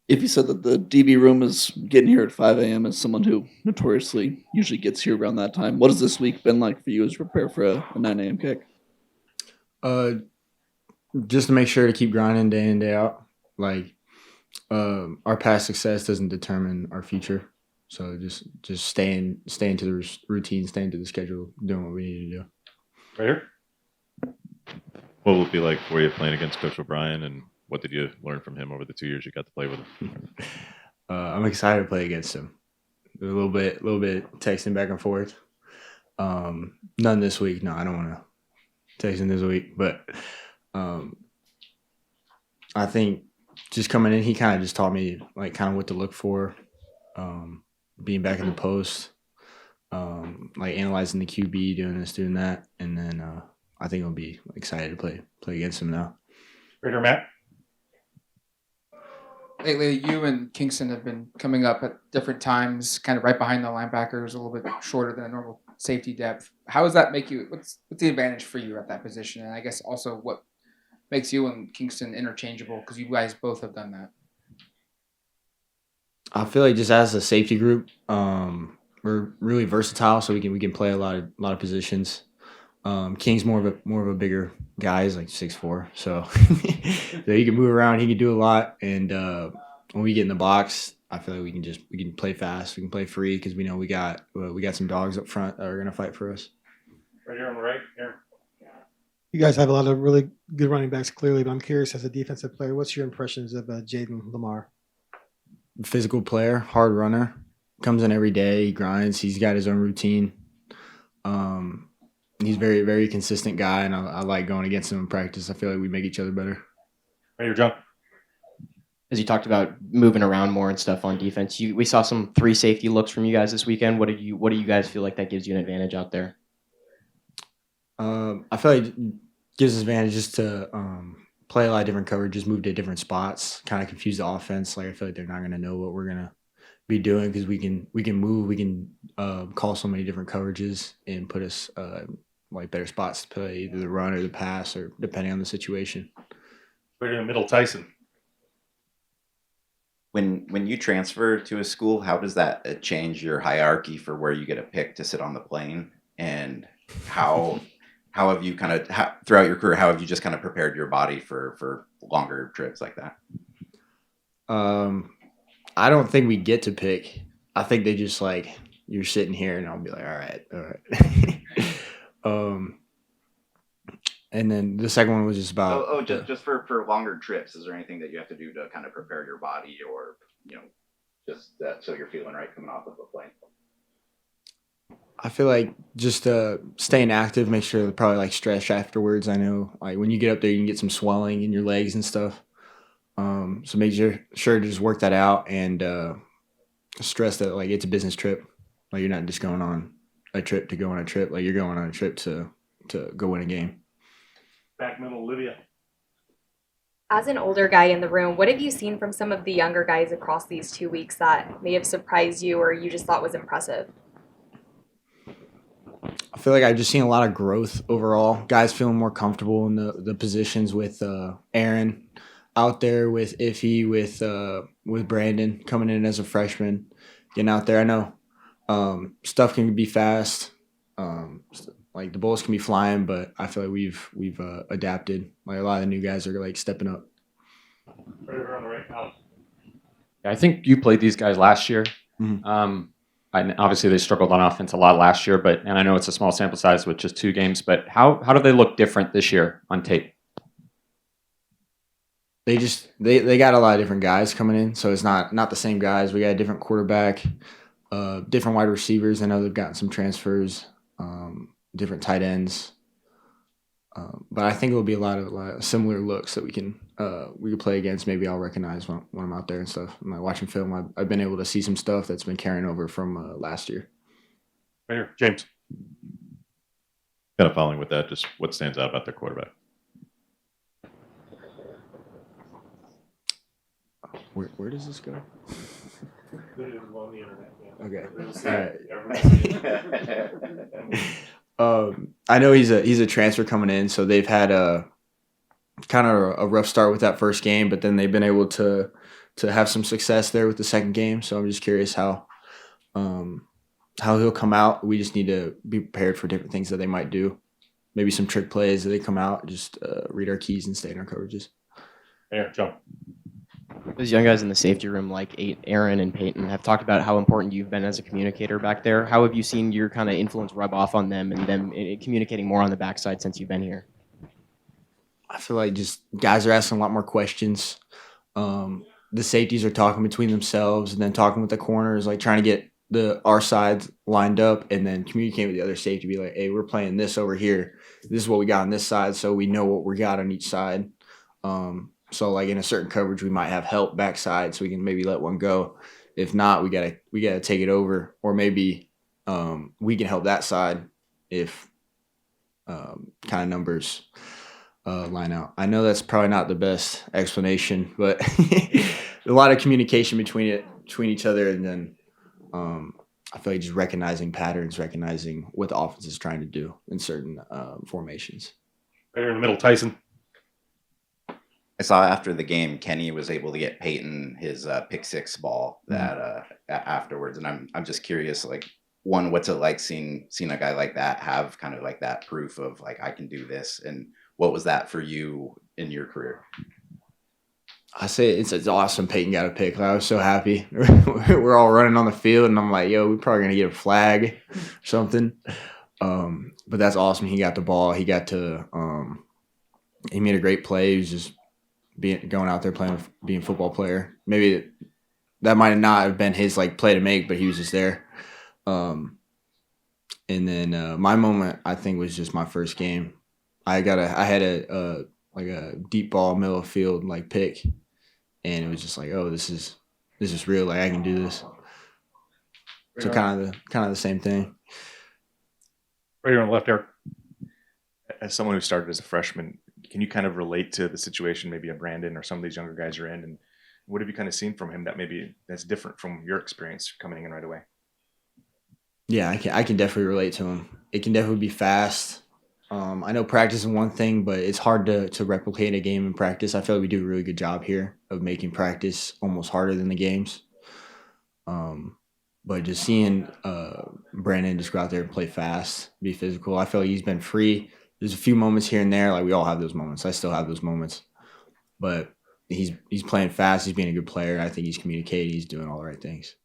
If you said that the DB room is getting here at 5 a.m. as someone who notoriously usually gets here around that time, what has this week been like for you as you prepare for a 9 a.m. kick? Uh, just to make sure to keep grinding day in day out. Like our past success doesn't determine our future. So just staying to the routine, staying to the schedule, doing what we need to do. Right here. What will it be like for you playing against Coach O'Brien, and what did you learn from him over the 2 years you got to play with him? I'm excited to play against him. A little bit texting back and forth. None this week. No, I don't want to text him this week. But I think just coming in, he kind of just taught me like kind of what to look for. Being back in the post, like analyzing the QB, doing this, doing that, and then I think I'll be excited to play against him now. Right here, Matt. Lately, you and Kingston have been coming up at different times, kind of right behind the linebackers, a little bit shorter than a normal safety depth. How does that make you? What's the advantage for you at that position? And I guess also what makes you and Kingston interchangeable, because you guys both have done that. I feel like just as a safety group, we're really versatile, so we can play a lot of positions. King's more of a bigger guy. He's like 6'4", so so he can move around. He can do a lot, and when we get in the box, I feel like we can play fast. We can play free because we know we got some dogs up front that are gonna fight for us. Right here on the right. Here. You guys have a lot of really good running backs, clearly, but I'm curious as a defensive player, what's your impressions of Jaden, Lamar? Physical player, hard runner, comes in every day. He grinds. He's got his own routine. He's very, very consistent guy, and I like going against him in practice. I feel like we make each other better. Right here, John. As you talked about moving around more and stuff on defense, we saw some 3 safety looks from you guys this weekend. What do you guys feel like that gives you an advantage out there? I feel like it gives us advantages to play a lot of different coverages, move to different spots, kind of confuse the offense. Like I feel like they're not going to know what we're going to be doing because we can move, we can call so many different coverages and put us like better spots to play either the run or the pass, or depending on the situation. Right in the middle, Tyson. When you transfer to a school, how does that change your hierarchy for where you get a pick to sit on the plane? And how have you kind of throughout your career, how have you just kind of prepared your body for longer trips like that? I don't think we get to pick. I think they just like, you're sitting here and I'll be like, all right. And then the second one was just about Just for longer trips, is there anything that you have to do to kind of prepare your body, or just that so you're feeling right coming off of the plane? I feel like just staying active, make sure to probably like stretch afterwards. I know like when you get up there, you can get some swelling in your legs and stuff. So make sure to just work that out and stress that like it's a business trip. Like you're not just going on a trip to go on a trip. Like you're going on a trip to go win a game. Back middle, Olivia. As an older guy in the room, what have you seen from some of the younger guys across these 2 weeks that may have surprised you or you just thought was impressive? I feel like I've just seen a lot of growth overall. Guys feeling more comfortable in the positions with Aaron out there, with Iffy, with Brandon coming in as a freshman, getting out there. I know stuff can be fast. Like the bullets can be flying, but I feel like we've adapted. Like a lot of the new guys are like stepping up. Right over on the right, Alex. I think you played these guys last year. Mm-hmm. And obviously they struggled on offense a lot last year, and I know it's a small sample size with just 2 games, but how do they look different this year on tape? They got a lot of different guys coming in, so it's not the same guys. We got a different quarterback, different wide receivers. I know they've gotten some transfers, different tight ends, but I think it'll be a lot of similar looks that we can play against. Maybe I'll recognize when I'm out there and stuff. When I'm watching film, I've been able to see some stuff that's been carrying over from last year. Right here, James. Kind of following with that, just what stands out about their quarterback? Where does this go? On the internet. Okay. All right. I know he's a transfer coming in, so they've had kind of a rough start with that first game, but then they've been able to have some success there with the second game. So I'm just curious how he'll come out. We just need to be prepared for different things that they might do. Maybe some trick plays that they come out, just read our keys and stay in our coverages. Here, Joe. Those young guys in the safety room, like Aaron and Peyton, have talked about how important you've been as a communicator back there. How have you seen your kind of influence rub off on them and them communicating more on the backside since you've been here? I feel like just guys are asking a lot more questions. The safeties are talking between themselves and then talking with the corners, like trying to get our sides lined up and then communicating with the other safety, be like, hey, we're playing this over here. This is what we got on this side, so we know what we got on each side. So like in a certain coverage, we might have help backside, so we can maybe let one go. If not, we gotta take it over, or maybe we can help that side if kind of numbers line out. I know that's probably not the best explanation, but a lot of communication between each other, and then I feel like just recognizing patterns, recognizing what the offense is trying to do in certain formations. Right here in the middle, Tyson. I saw after the game, Kenny was able to get Peyton his pick six ball that afterwards, and I'm just curious, like, one, what's it like seeing a guy like that have kind of like that proof of like I can do this, and what was that for you in your career? I say it's awesome Peyton got a pick. Like, I was so happy. We're all running on the field, and I'm like, yo, we're probably going to get a flag or something. But that's awesome. He got the ball. He got to he made a great play. He was just going out there playing, being a football player. Maybe that might not have been his like play to make, but he was just there. And then my moment, I think, was just my first game. I had a deep ball, middle of field, like pick, and it was just like, oh, this is real. Like I can do this. So kind of the same thing. Right here on the left, Eric. As someone who started as a freshman, can you kind of relate to the situation maybe a Brandon or some of these younger guys are in, and what have you kind of seen from him that's different from your experience coming in right away? Yeah, I can definitely relate to him. It can definitely be fast. I know practice is one thing, but it's hard to replicate a game in practice. I feel like we do a really good job here of making practice almost harder than the games. But just seeing Brandon just go out there and play fast, be physical, I feel like he's been free. There's a few moments here and there, like we all have those moments. I still have those moments. But he's playing fast. He's being a good player. I think he's communicating. He's doing all the right things.